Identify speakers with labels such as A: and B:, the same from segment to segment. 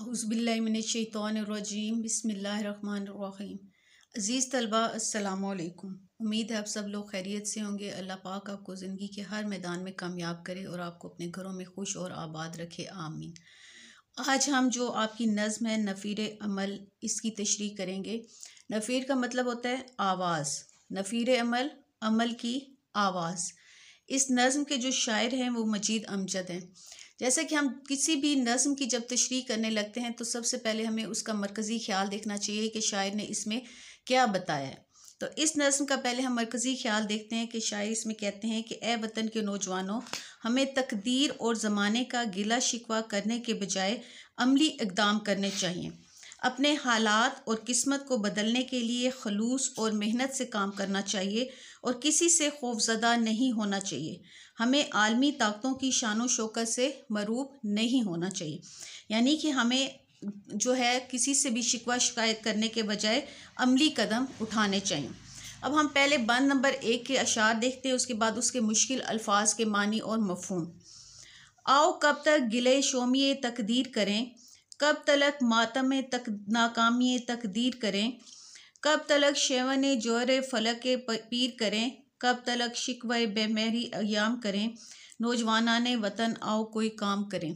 A: औज़ुबिल्लाहिमिनश्शैतानिर्रजीम बिस्मिल्लाहिर्रहमानिर्रहीम। अज़ीज़ तलबा अस्सलामु अलैकुम। उम्मीद है आप सब लोग खैरियत से होंगे। अल्लाह पाक आपको ज़िंदगी के हर मैदान में कामयाब करे और आपको अपने घरों में खुश और आबाद रखे, आमीन। आज हम जो आपकी नज़्म है नफ़ीर अमल, इसकी तशरीह करेंगे। नफ़ीर का मतलब होता है आवाज़, नफ़ीर अमल, अमल की आवाज़। इस नज़्म के जो शायर हैं वो मजीद अमजद हैं। जैसे कि हम किसी भी नज़्म की जब तशरीह करने लगते हैं तो सबसे पहले हमें उसका मरकज़ी ख्याल देखना चाहिए कि शायर ने इसमें क्या बताया है। तो इस नज़्म का पहले हम मरकज़ी ख्याल देखते हैं कि शायर इसमें कहते हैं कि ए वतन के नौजवानों, हमें तकदीर और ज़माने का गिला शिकवा करने के बजाय अमली इक़दाम करने चाहिए। अपने हालात और किस्मत को बदलने के लिए खलूस और मेहनत से काम करना चाहिए और किसी से खौफज़दा नहीं होना चाहिए। हमें आलमी ताकतों की शान व शौकत से मरूब नहीं होना चाहिए। यानी कि हमें जो है किसी से भी शिकवा शिकायत करने के बजाय अमली कदम उठाने चाहिए। अब हम पहले बंद नंबर 1 के अशार देखते हैं, उसके बाद उसके मुश्किल अल्फाज के मानी और मफ़हूम। आओ कब तक गिले शोमिये तकदीर करें, कब तलक मातम तक नाकामी तकदीर करें, कब तलक शेवन जोर फलक पीर करें, कब तलक शिकवा बेमेरी अयाम करें, नौजवानाने वतन आओ कोई काम करें।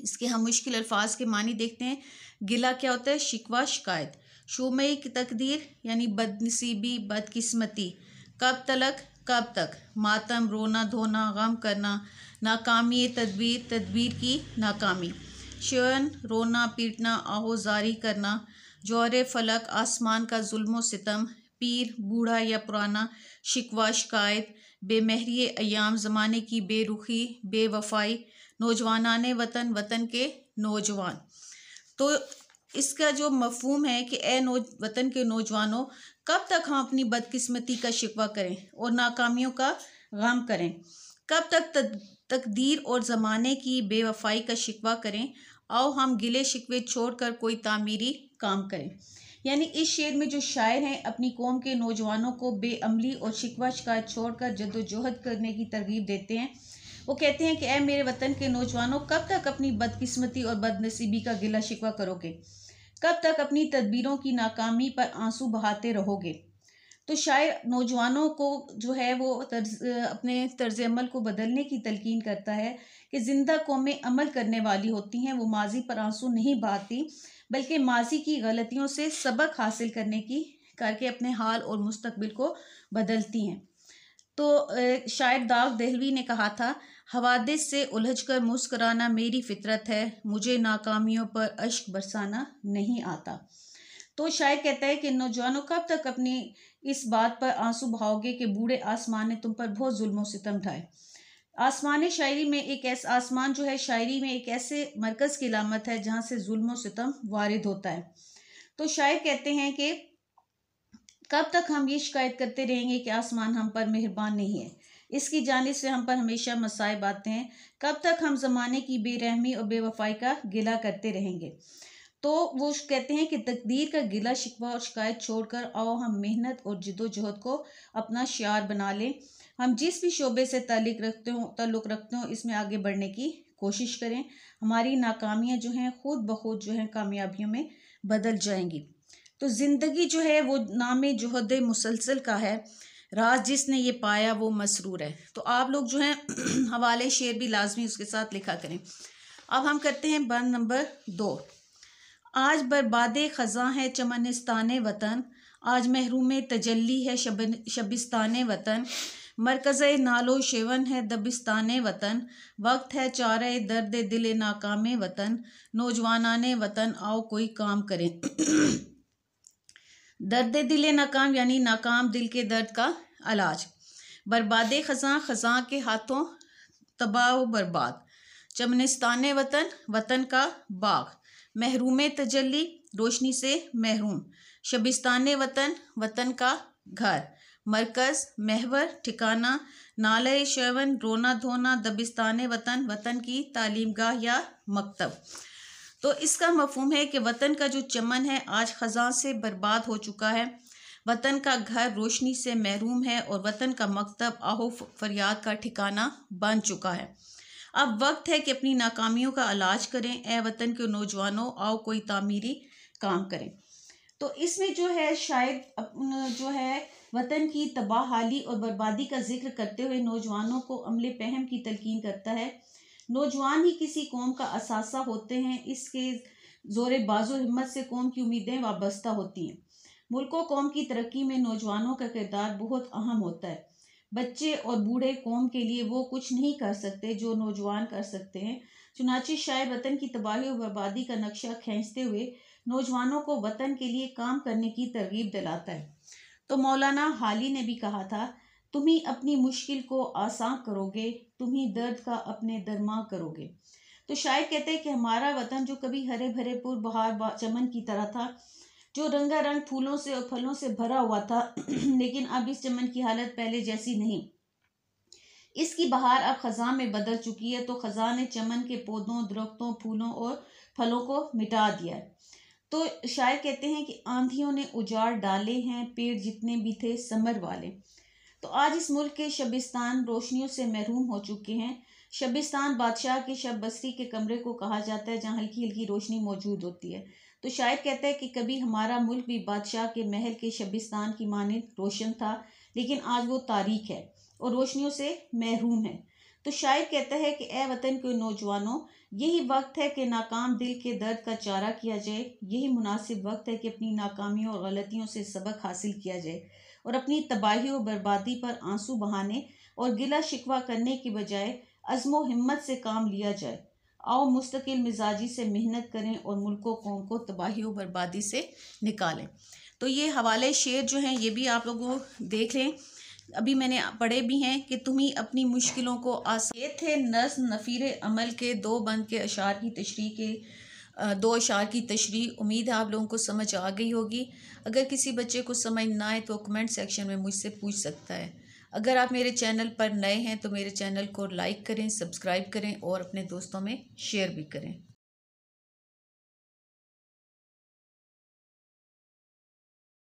A: इसके हम मुश्किल अल्फाज के मानी देखते हैं। गिला क्या होता है? शिकवा शिकायत। शोमई की तकदीर यानी बदनसीबी बदकिस्मती। कब तलक कब तक। मातम रोना धोना गम करना। नाकामी तदबीर तदबीर की नाकामी। शेवन रोना पीटना आहोजारी करना। जौरे फलक आसमान का जुल्म सितम। पीर बूढ़ा या पुराना। शिकवा शिकायत। बेमहरी अयाम ज़माने की बेरुखी बेवफाई। नौजवानाने वतन वतन के नौजवान। तो इसका जो मफहूम है कि वतन के नौजवानों, कब तक हम अपनी बदकिस्मती का शिकवा करें और नाकामियों का गम करें, कब तक तकदीर और ज़माने की बेवफाई का शिकवा करें। आओ हम गिले शिकवे छोड़कर कोई तामीरी काम करें। यानी इस शेर में जो शायर हैं अपनी कौम के नौजवानों को बेअमली और शिकवा शिकायत छोड़कर जद्दोजहद करने की तरगीब देते हैं। वो कहते हैं कि ऐ मेरे वतन के नौजवानों, कब तक अपनी बदकिस्मती और बदनसीबी का गिला शिकवा करोगे, कब तक अपनी तदबीरों की नाकामी पर आंसू बहाते रहोगे। तो शायर नौजवानों को जो है वो अपने तर्ज अमल को बदलने की तलकीन करता है कि ज़िंदा कौमें अमल करने वाली होती हैं। वो माजी पर आंसू नहीं बहाती बल्कि माजी की गलतियों से सबक हासिल करके अपने हाल और मुस्तकबिल को बदलती हैं। तो शायर दाऊद दहलवी ने कहा था, हवादिस से उलझकर मुस्कुराना मेरी फितरत है, मुझे नाकामियों पर अश्क बरसाना नहीं आता। तो शायर कहता है कि नौजवानों, कब तक अपनी इस बात पर आंसू बहाओगे कि बूढ़े आसमान ने तुम पर बहुत जुल्म सितम ढाए। आसमान शायरी में एक ऐसा आसमान जो है शायरी में एक ऐसे मरकज़ की अलामत है जहाँ से जुल्म सितम वारिद होता है। तो शायर कहते हैं कि कब तक हम ये शिकायत करते रहेंगे कि आसमान हम पर मेहरबान नहीं है, इसकी जानिब से हम पर हमेशा मसाइब आते हैं। कब तक हम ज़माने की बेरहमी और बेवफाई का गिला करते रहेंगे। तो वो कहते हैं कि तकदीर का गिला शिकवा और शिकायत छोड़कर आओ हम मेहनत और जिद्दोजहद को अपना शियार बना लें। हम जिस भी शोबे से ताल्लुक़ रखते हो इसमें आगे बढ़ने की कोशिश करें। हमारी नाकामियाँ जो हैं खुद ब खुद जो हैं कामयाबियों में बदल जाएंगी। तो ज़िंदगी जो है वो नामे जुहद मुसलसल का है, राज जिसने ये पाया वो मसरूर है। तो आप लोग जो हैं हवाले शेर भी लाजमी उसके साथ लिखा करें। अब हम करते हैं बंद नंबर 2। आज बर्बादे ख़ज़ां है चमनिस्ताने वतन, आज महरूम तजल्ली है शबिस्ताने वतन, मरकज़ नालो शेवन है दबिस्ताने वतन, वक्त है चारे दर्द दिल नाकामे वतन, नौजवानाने वतन आओ कोई काम करें। दर्द दिल नाकाम यानी नाकाम दिल के दर्द का इलाज। बर्बादे ख़ज़ां, ख़ज़ां के हाथों तबाह व बर्बाद। चमनिस्ताने वतन, वतन का बाग। महरूम तजल्ली, रोशनी से महरूम। शबिस्ताने वतन, वतन का घर। मरकज़ महवर ठिकाना। नाले शेवन रोना धोना। दबिस्ताने वतन, वतन की तालीमगाह या मकतब। तो इसका मफहूम है कि वतन का जो चमन है आज ख़ज़ां से बर्बाद हो चुका है, वतन का घर रोशनी से महरूम है और वतन का मकतब आहो फरियाद का ठिकाना बन चुका है। अब वक्त है कि अपनी नाकामियों का इलाज करें। ए वतन के नौजवानों, आओ कोई तामीरी काम करें। तो इसमें जो है शायद जो है वतन की तबाहाली और बर्बादी का जिक्र करते हुए नौजवानों को अमले पहम की तलकीन करता है। नौजवान ही किसी कौम का असासा होते हैं, इसके जोर बाजो हिम्मत से कौम की उम्मीदें वाबस्ता होती हैं। मुल्क व कौम की तरक्की में नौजवानों का किरदार बहुत अहम होता है। बच्चे और बूढ़े कौम के लिए वो कुछ नहीं कर सकते जो नौजवान कर सकते हैं। चुनांचे शायर वतन की तबाही और बर्बादी का नक्शा खींचते हुए नौजवानों को वतन के लिए काम करने की तरगीब दिलाता है। तो मौलाना हाली ने भी कहा था, तुम ही अपनी मुश्किल को आसान करोगे, तुम ही दर्द का अपने दरमा करोगे। तो शायर कहते हैं कि हमारा वतन जो कभी हरे भरे पुरबहार चमन की तरह था, जो रंगारंग फूलों से और फलों से भरा हुआ था लेकिन अब इस चमन की हालत पहले जैसी नहीं। इसकी बहार अब खज़ां में बदल चुकी है। तो खज़ां ने चमन के पौधों, दरख्तों, फूलों और फलों को मिटा दिया है। तो शायर कहते हैं कि आंधियों ने उजाड़ डाले हैं पेड़ जितने भी थे समर वाले। तो आज इस मुल्क के शबिस्तान रोशनियों से महरूम हो चुके हैं। शबिस्तान बादशाह के शब बस्ती के कमरे को कहा जाता है जहाँ हल्की हल्की रोशनी मौजूद होती है। तो शायर कहता है कि कभी हमारा मुल्क भी बादशाह के महल के शबिस्तान की मानिंद रोशन था, लेकिन आज वो तारीख है और रोशनियों से महरूम है। तो शायर कहता है कि ए वतन के नौजवानों, यही वक्त है कि नाकाम दिल के दर्द का चारा किया जाए। यही मुनासिब वक्त है कि अपनी नाकामियों और गलतियों से सबक हासिल किया जाए और अपनी तबाही और बर्बादी पर आंसू बहाने और गिला शिकवा करने की बजाय अज़्मो हिम्मत से काम लिया जाए। आओ मुस्तकिल मिजाजी से मेहनत करें और मुल्क व कौम को तबाही और बर्बादी से निकालें। तो ये हवाले शेर जो हैं ये भी आप लोगों देख लें, अभी मैंने पढ़े भी हैं कि तुम ही अपनी मुश्किलों को ये थे नज़्म नफ़ीर अमल के दो बंद के अशार की तशरीह के दो अशार की तशरीह। उम्मीद है आप लोगों को समझ आ गई होगी। अगर किसी बच्चे को समझ ना आए तो कमेंट सेक्शन में मुझसे पूछ सकता है। अगर आप मेरे चैनल पर नए हैं तो मेरे चैनल को लाइक करें, सब्सक्राइब करें और अपने दोस्तों में शेयर भी करें।